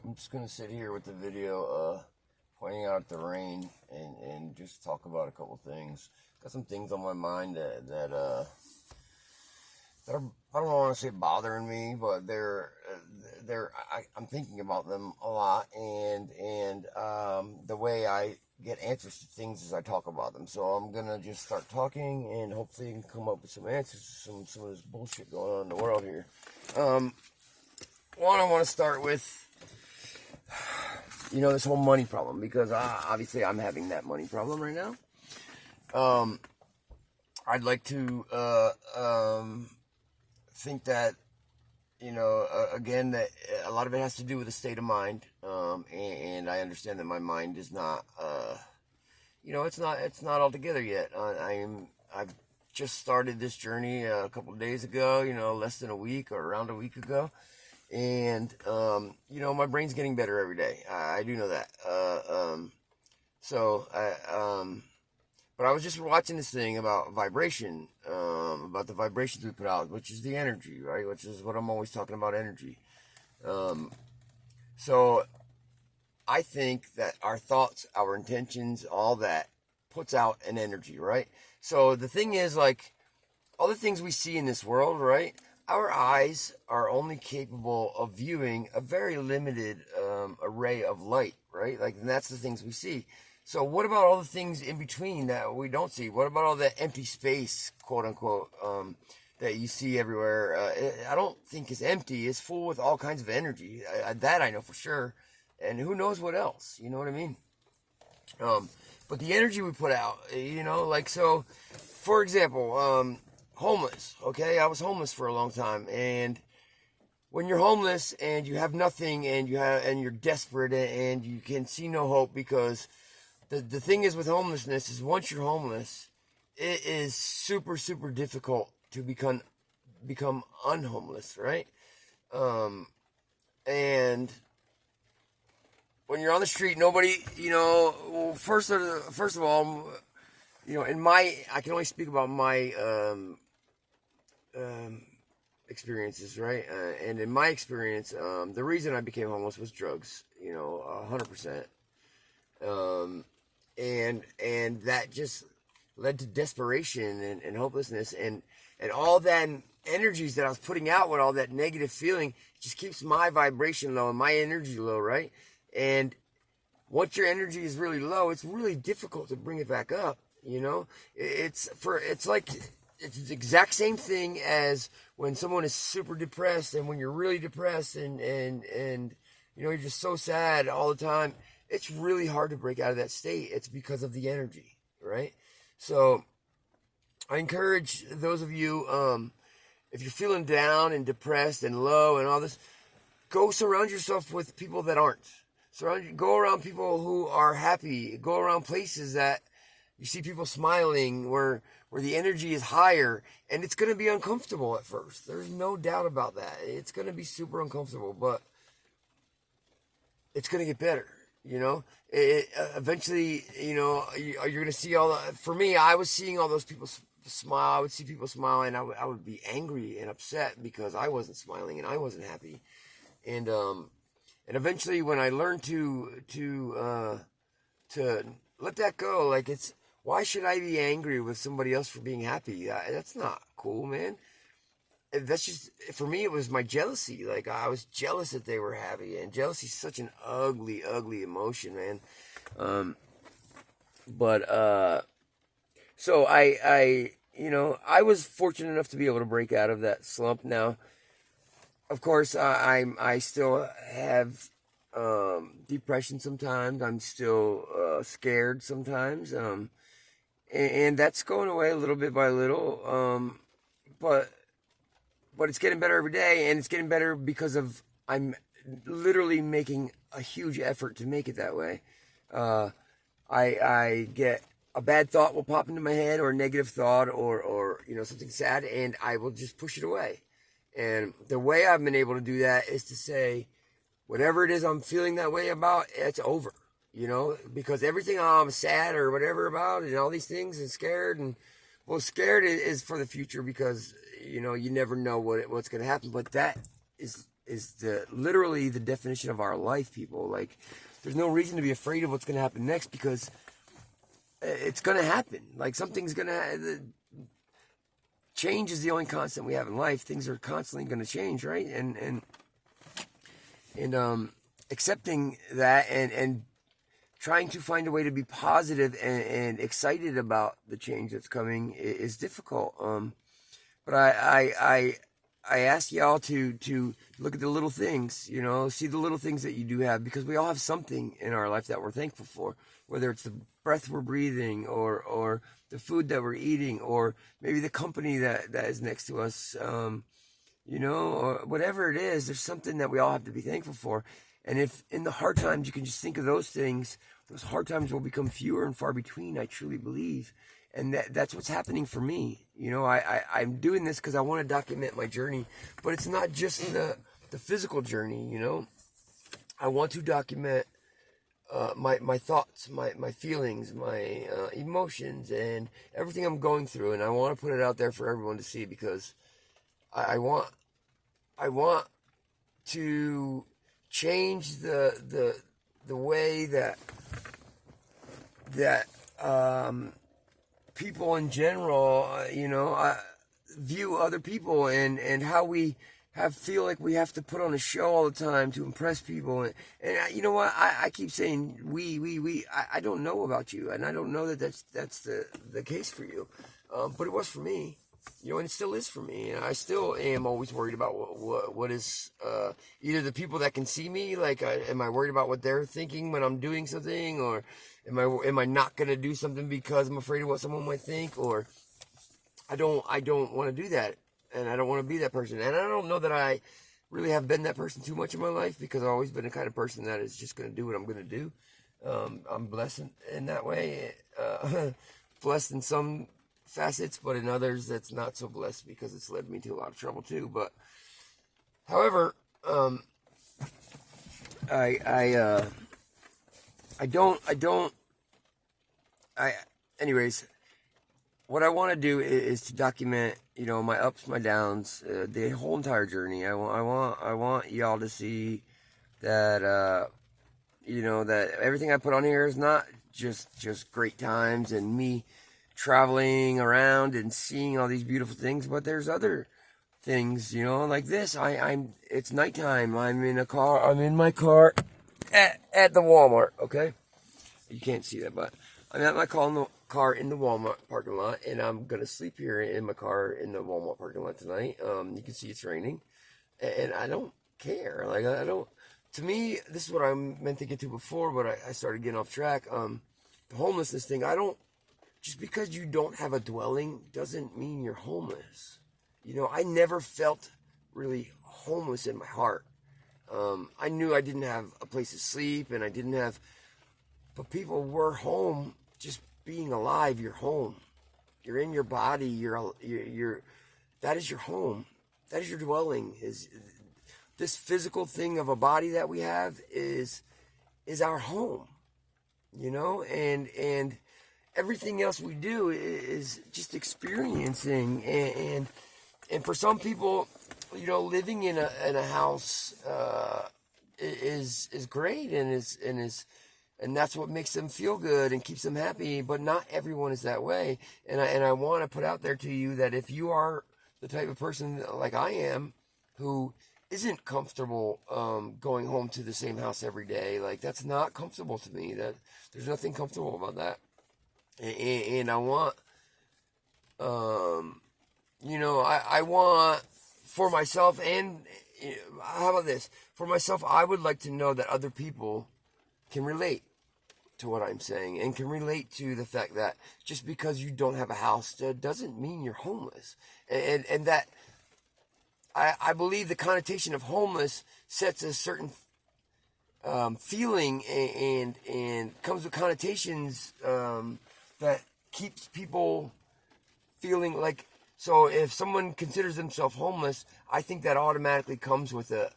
I'm just gonna sit here with the video, pointing out the rain and just talk about a couple things. Got some things on my mind that are, I don't want to say bothering me, but I'm thinking about them a lot, and the way I get answers to things as I talk about them. So I'm gonna just start talking, and hopefully you can come up with some answers to some of this bullshit going on in the world here. One, I want to start with, this whole money problem, because obviously I'm having that money problem right now. I'd like to think that, again, that a lot of it has to do with the state of mind, and I understand that my mind is not, it's not all together yet. I've just started this journey a couple of days ago, less than a week or around a week ago. And, my brain's getting better every day. I do know that. But I was just watching this thing about vibration, about the vibrations we put out, which is the energy, right? Which is what I'm always talking about, energy. So I think that our thoughts, our intentions, all that puts out an energy, right? So the thing is, like, all the things we see in this world, right? Our eyes are only capable of viewing a very limited array of light, right? Like, and that's the things we see. So what about all the things in between that we don't see? What about all the empty space, quote unquote, that you see everywhere? I don't think it's empty. It's full with all kinds of energy. That I know for sure. And who knows what else? You know what I mean? But the energy we put out, so, for example, homeless, okay? I was homeless for a long time, and when you're homeless and you have nothing and you're desperate and you can see no hope, because the thing is with homelessness is, once you're homeless, it is super, super difficult to become unhomeless, right? And when you're on the street, nobody, first of all, I can only speak about my experiences, right? And in my experience, the reason I became homeless was drugs, 100%. And that just led to desperation and hopelessness, and all that energies that I was putting out with all that negative feeling just keeps my vibration low and my energy low, right? And once your energy is really low, it's really difficult to bring it back up. It's the exact same thing as when someone is super depressed, and when you're really depressed and you're just so sad all the time. It's really hard to break out of that state. It's because of the energy, right? So I encourage those of you, if you're feeling down and depressed and low and all this, go surround yourself with people that aren't. Go around people who are happy. Go around places that you see people smiling, where the energy is higher, and it's going to be uncomfortable at first. There's no doubt about that. It's going to be super uncomfortable, but it's going to get better. Eventually, you're going to see for me, I was seeing all those people smile. I would see people smile, and I would be angry and upset because I wasn't smiling and I wasn't happy. And eventually, when I learned to let that go, like, why should I be angry with somebody else for being happy? That's not cool, man. That's just, for me, it was my jealousy. Like, I was jealous that they were happy, and jealousy is such an ugly, ugly emotion, man. So I was fortunate enough to be able to break out of that slump. Now, of course, I still have depression sometimes. I'm still scared sometimes, and that's going away a little bit by little. But it's getting better every day, and it's getting better because I'm literally making a huge effort to make it that way. I get a bad thought will pop into my head, or a negative thought, or something sad, and I will just push it away. And the way I've been able to do that is to say, whatever it is I'm feeling that way about, it's over. Because everything I'm sad or whatever about, and all these things, and scared, scared is for the future, because you never know what's going to happen. But that is literally the definition of our life, people. Like, there's no reason to be afraid of what's going to happen next, because it's going to happen. Like, something's going to change is the only constant we have in life. Things are constantly going to change, right? And accepting that and trying to find a way to be positive and excited about the change that's coming is difficult. But I ask y'all to look at the little things, see the little things that you do have, because we all have something in our life that we're thankful for, whether it's the breath we're breathing or the food that we're eating, or maybe the company that is next to us, or whatever it is. There's something that we all have to be thankful for. And if in the hard times you can just think of those things, those hard times will become fewer and far between, I truly believe. And that's what's happening for me. I'm doing this because I want to document my journey, but it's not just the physical journey, I want to document my thoughts, my feelings, my emotions, and everything I'm going through. And I want to put it out there for everyone to see, because I want to change the way that people in general, view other people, and how we feel like we have to put on a show all the time to impress people. And you know what? I keep saying we. I don't know about you, and I don't know that's the case for you. But it was for me, and it still is for me. And I still am always worried about what is either the people that can see me, like, am I worried about what they're thinking when I'm doing something, or am I not gonna do something because I'm afraid of what someone might think, or I don't want to do that, and I don't want to be that person. And I don't know that I really have been that person too much in my life, because I've always been the kind of person that is just gonna do what I'm gonna do. I'm blessed in that way, blessed in some facets, but in others that's not so blessed, because it's led me to a lot of trouble too. But however, anyways, what I want to do is to document, my ups, my downs, the whole entire journey. I want y'all to see that, that everything I put on here is not just great times and me traveling around and seeing all these beautiful things, but there's other things, like this. It's nighttime. I'm in my car at the Walmart. Okay, you can't see that, but I'm at my car in the Walmart parking lot, and I'm gonna sleep here in my car in the Walmart parking lot tonight. You can see it's raining, and I don't care. Like, I don't. To me, this is what I meant to get to before, but I started getting off track. The homelessness thing. Just because you don't have a dwelling doesn't mean you're homeless. I never felt really homeless in my heart. I knew I didn't have a place to sleep, and but people were home. Just being alive, you're home. You're in your body. That is your home. That is your dwelling. Is this physical thing of a body that we have is our home, and everything else we do is just experiencing. And for some people, living in a house is great, and that's what makes them feel good and keeps them happy. But not everyone is that way. And I want to put out there to you that if you are the type of person like I am, who isn't comfortable going home to the same house every day, like, that's not comfortable to me. That there's nothing comfortable about that. And I want, I want for myself, and how about this? For myself, I would like to know that other people can relate to what I'm saying, and can relate to the fact that just because you don't have a house doesn't mean you're homeless. And that I believe the connotation of homeless sets a certain feeling and comes with connotations that keeps people feeling like. So if someone considers themselves homeless, I think that automatically comes with a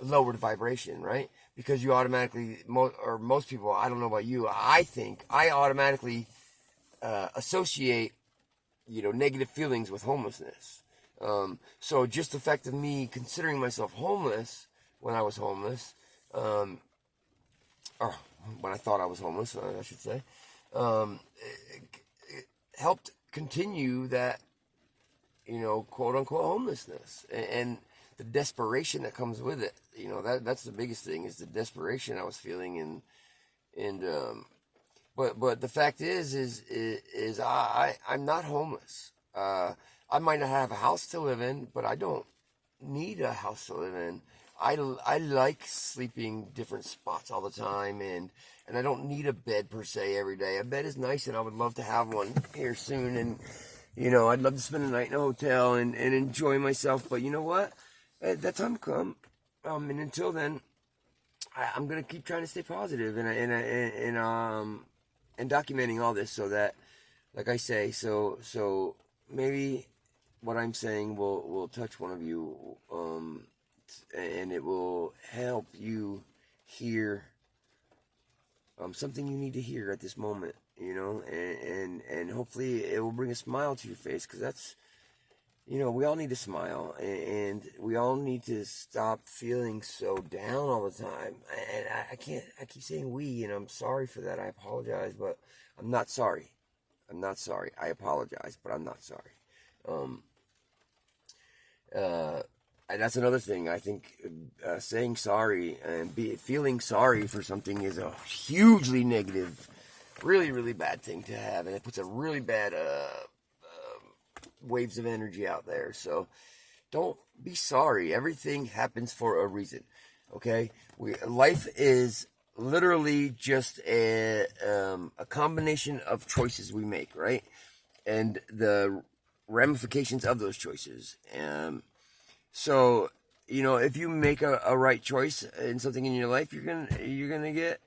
lowered vibration, right? Because you automatically, most people, I don't know about you, I automatically associate, negative feelings with homelessness. So just the fact of me considering myself homeless when I was homeless, or when I thought I was homeless, I should say, it helped continue that, quote unquote homelessness, and the desperation that comes with it. That's the biggest thing, is the desperation I was feeling. But the fact is I'm not homeless. I might not have a house to live in, but I don't need a house to live in. I like sleeping different spots all the time, and I don't need a bed per se every day. A bed is nice, and I would love to have one here soon. And I'd love to spend a night in a hotel and enjoy myself. But you know what? That time come. And until then, I'm gonna keep trying to stay positive and documenting all this, so that, like I say, so maybe what I'm saying will touch one of you, and it will help you hear something you need to hear at this moment, and hopefully it will bring a smile to your face, because that's, we all need to smile, and we all need to stop feeling so down all the time. And I keep saying we, and I'm sorry for that. I apologize, but I'm not sorry. I apologize, but I'm not sorry. And that's another thing. I think saying sorry and feeling sorry for something is a hugely negative, really, really bad thing to have, and it puts a really bad waves of energy out there. So don't be sorry. Everything happens for a reason. Okay? Life is literally just a combination of choices we make, right? And the ramifications of those choices. So, if you make a right choice in something in your life, you're gonna get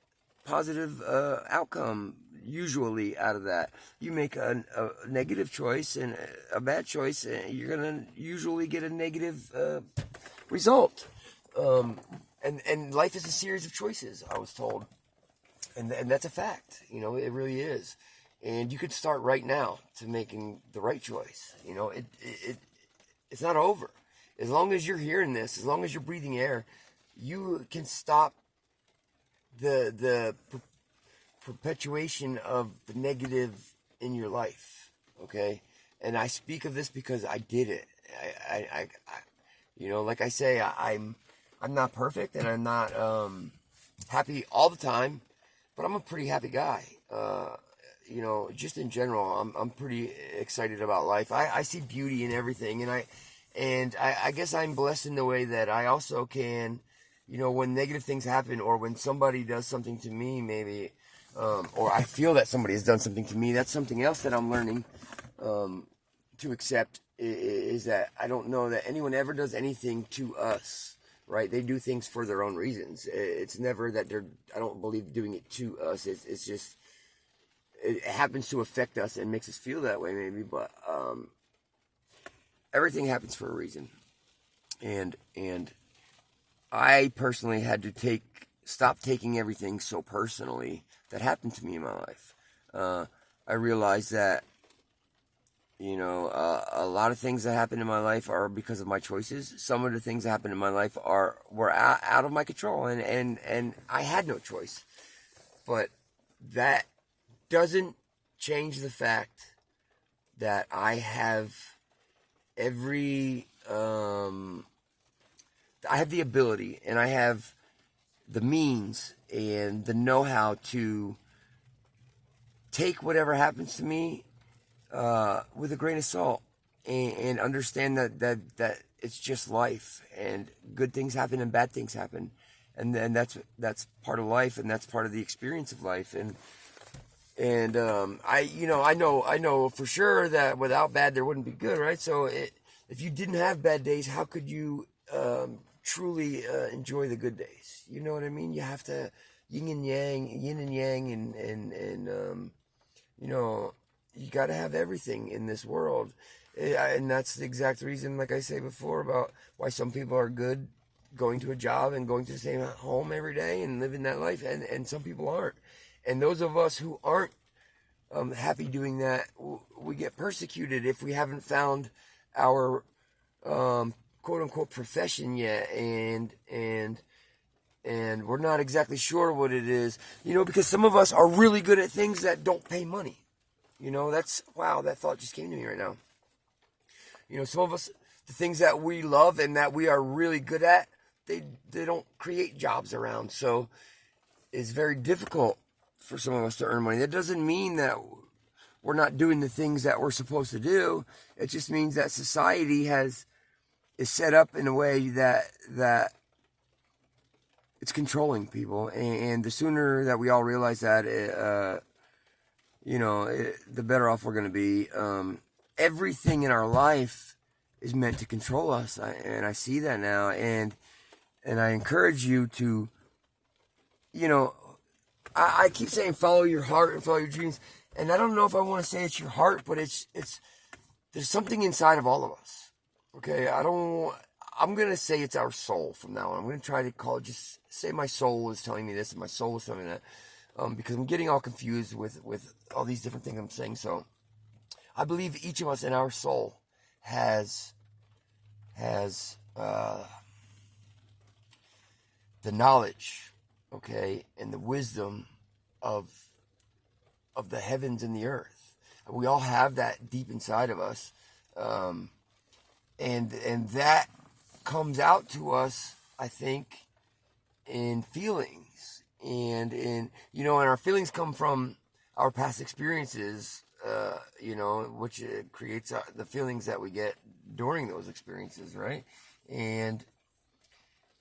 positive outcome usually out of that. You make a negative choice and a bad choice, you're gonna usually get a negative result. And life is a series of choices, I was told, and that's a fact. It really is. And you could start right now to making the right choice. It's not over. As long as you're hearing this, as long as you're breathing air, you can stop the perpetuation of the negative in your life. Okay? And I speak of this because I did it. I like I say, I'm not perfect, and I'm not happy all the time, but I'm a pretty happy guy. Just in general, I'm pretty excited about life. I see beauty in everything, and I guess I'm blessed in the way that I also can, when negative things happen, or when somebody does something to me, maybe, or I feel that somebody has done something to me, that's something else that I'm learning to accept, is that I don't know that anyone ever does anything to us, right? They do things for their own reasons. It's never that I don't believe doing it to us. It's just, it happens to affect us and makes us feel that way, maybe, but everything happens for a reason. And I personally had to stop taking everything so personally that happened to me in my life. I realized that, a lot of things that happened in my life are because of my choices. Some of the things that happened in my life were out of my control, and I had no choice. But that doesn't change the fact that I have I have the ability, and I have the means and the know-how to take whatever happens to me with a grain of salt, and understand that it's just life, and good things happen and bad things happen, and that's part of life, and that's part of the experience of life. And I know for sure that without bad there wouldn't be good, right? So if you didn't have bad days, how could you truly enjoy the good days? You know what I mean? You have to yin and yang, and you got to have everything in this world. And that's the exact reason, like I say before, about why some people are good going to a job and going to the same home every day and living that life, and some people aren't. And those of us who aren't happy doing that, we get persecuted if we haven't found our quote unquote profession yet, and we're not exactly sure what it is, because some of us are really good at things that don't pay money. Wow, that thought just came to me right now. Some of us, the things that we love and that we are really good at, they don't create jobs around. So it's very difficult for some of us to earn money. That doesn't mean that we're not doing the things that we're supposed to do. It just means that society is set up in a way that it's controlling people. And the sooner that we all realize that, the better off we're going to be. Everything in our life is meant to control us, and I see that now. And I encourage you to, I keep saying follow your heart and follow your dreams. And I don't know if I want to say it's your heart, but there's something inside of all of us. Okay, I'm going to say it's our soul from now on. I'm going to try to just say my soul is telling me this and my soul is telling me that. Because I'm getting all confused with all these different things I'm saying. So I believe each of us in our soul has the knowledge, okay, and the wisdom of the heavens and the earth. We all have that deep inside of us, and that comes out to us, I think, in feelings, and and our feelings come from our past experiences, which creates the feelings that we get during those experiences, right? And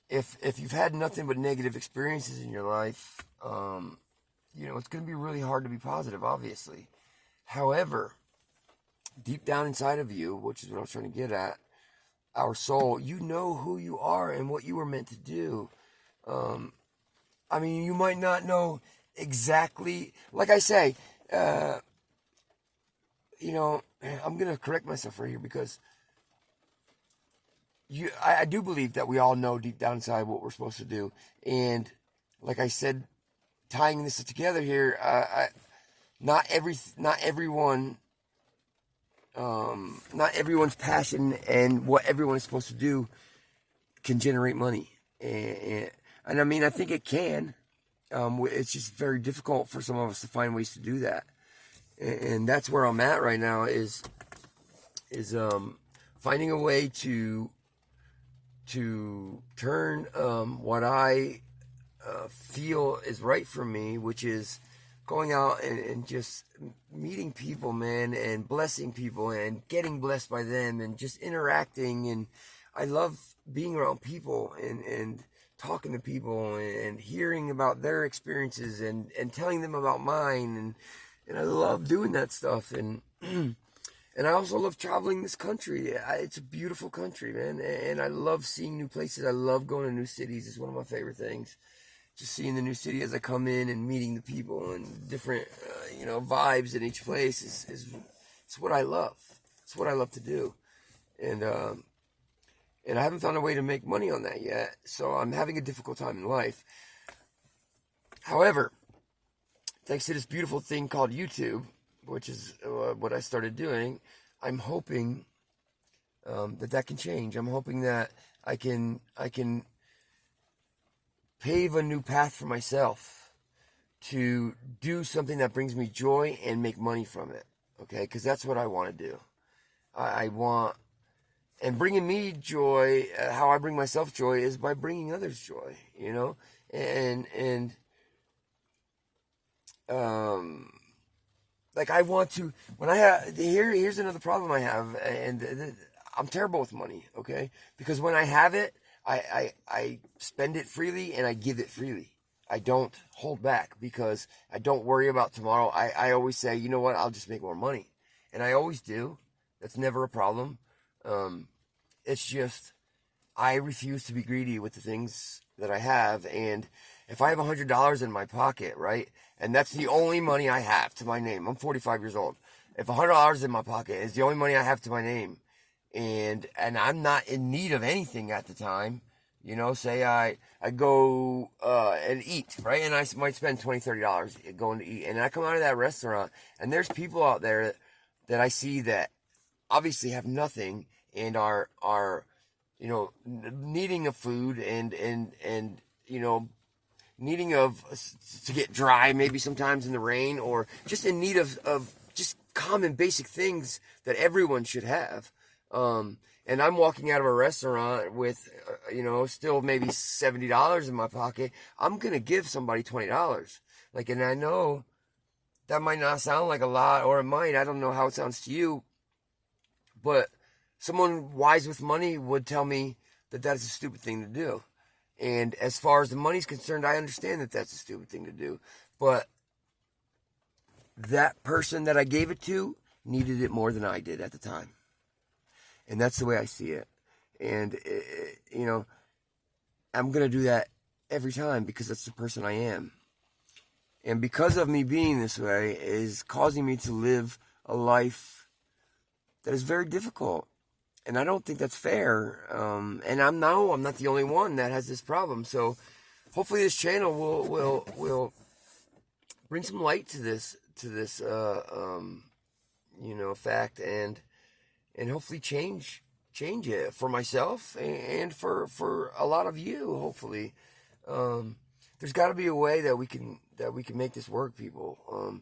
if you've had nothing but negative experiences in your life, it's going to be really hard to be positive, obviously. However, deep down inside of you, which is what I was trying to get at, our soul, you know who you are and what you were meant to do. You might not know exactly, like I say, I'm going to correct myself right here, because I do believe that we all know deep down inside what we're supposed to do. And like I said, tying this together here, not everyone's passion and what everyone is supposed to do can generate money. And I think it can. It's just very difficult for some of us to find ways to do that. And that's where I'm at right now is finding a way to turn what I feel is right for me, which is going out and just meeting people, man, and blessing people and getting blessed by them and just interacting. And I love being around people and talking to people and hearing about their experiences and telling them about mine. And I love doing that stuff. And and I also love traveling this country. It's a beautiful country, man. And I love seeing new places. I love going to new cities. It's one of my favorite things. Just seeing the new city as I come in and meeting the people and different, vibes in each place is what I love. It's what I love to do. And I haven't found a way to make money on that yet. So I'm having a difficult time in life. However, thanks to this beautiful thing called YouTube, which is what I started doing, I'm hoping that can change. I'm hoping that I can pave a new path for myself to do something that brings me joy and make money from it. Okay, because that's what I want to do. I want, and bringing me joy, how I bring myself joy is by bringing others joy. Like I want to, when I have, here's another problem I have, and I'm terrible with money, okay? Because when I have it, I spend it freely and I give it freely. I don't hold back because I don't worry about tomorrow. I always say, you know what, I'll just make more money. And I always do. That's never a problem. It's just, I refuse to be greedy with the things that I have. And if I have $100 in my pocket, right, and that's the only money I have to my name, I'm 45 years old. If $100 in my pocket is the only money I have to my name, and I'm not in need of anything at the time, say I go and eat, right, and I might spend $20, $30 going to eat, and I come out of that restaurant, and there's people out there that I see that obviously have nothing, and are needing of food and needing of to get dry maybe sometimes in the rain, or just in need of just common basic things that everyone should have. And I'm walking out of a restaurant with, still maybe $70 in my pocket. I'm going to give somebody $20. And I know that might not sound like a lot, or it might. I don't know how it sounds to you. But someone wise with money would tell me that that's a stupid thing to do. And as far as the money's concerned, I understand that that's a stupid thing to do. But that person that I gave it to needed it more than I did at the time. And that's the way I see it. And, I'm going to do that every time because that's the person I am. And because of me being this way is causing me to live a life that is very difficult. And I don't think that's fair. And I'm not the only one that has this problem. So hopefully this channel will bring some light to this fact, and hopefully change it for myself and for a lot of you. Hopefully, there's got to be a way that we can make this work, people.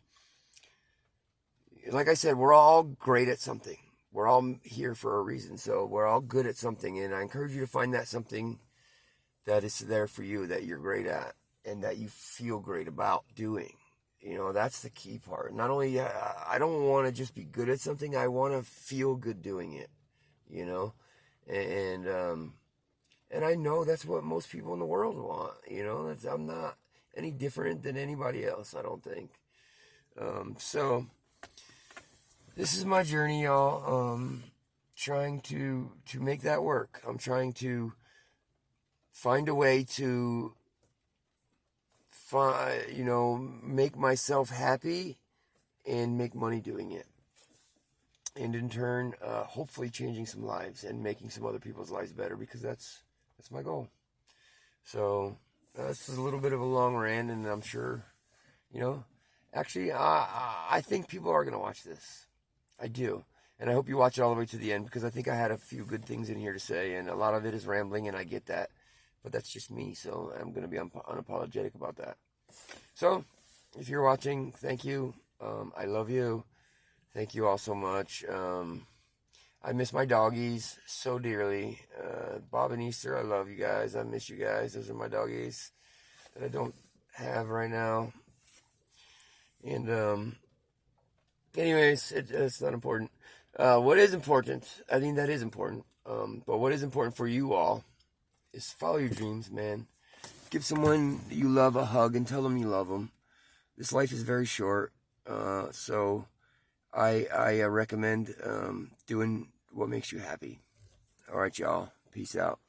Like I said, we're all great at something. We're all here for a reason, so we're all good at something, and I encourage you to find that something that is there for you, that you're great at, and that you feel great about doing. That's the key part. Not only, I don't want to just be good at something, I want to feel good doing it, and I know that's what most people in the world want, I'm not any different than anybody else, I don't think. So this is my journey, y'all. Trying to make that work. I'm trying to find a way to make myself happy and make money doing it. And in turn, hopefully changing some lives and making some other people's lives better, because that's my goal. So this is a little bit of a long rant, and I'm sure, actually, I think people are going to watch this. I do. And I hope you watch it all the way to the end, because I think I had a few good things in here to say, and a lot of it is rambling, and I get that. But that's just me, so I'm going to be unapologetic about that. So, if you're watching, thank you. I love you. Thank you all so much. I miss my doggies so dearly. Bob and Easter, I love you guys. I miss you guys. Those are my doggies that I don't have right now. And, anyways, it's not important. What is important, I think that is important. But what is important for you all is follow your dreams, man. Give someone you love a hug and tell them you love them. This life is very short. So I recommend doing what makes you happy. All right, y'all. Peace out.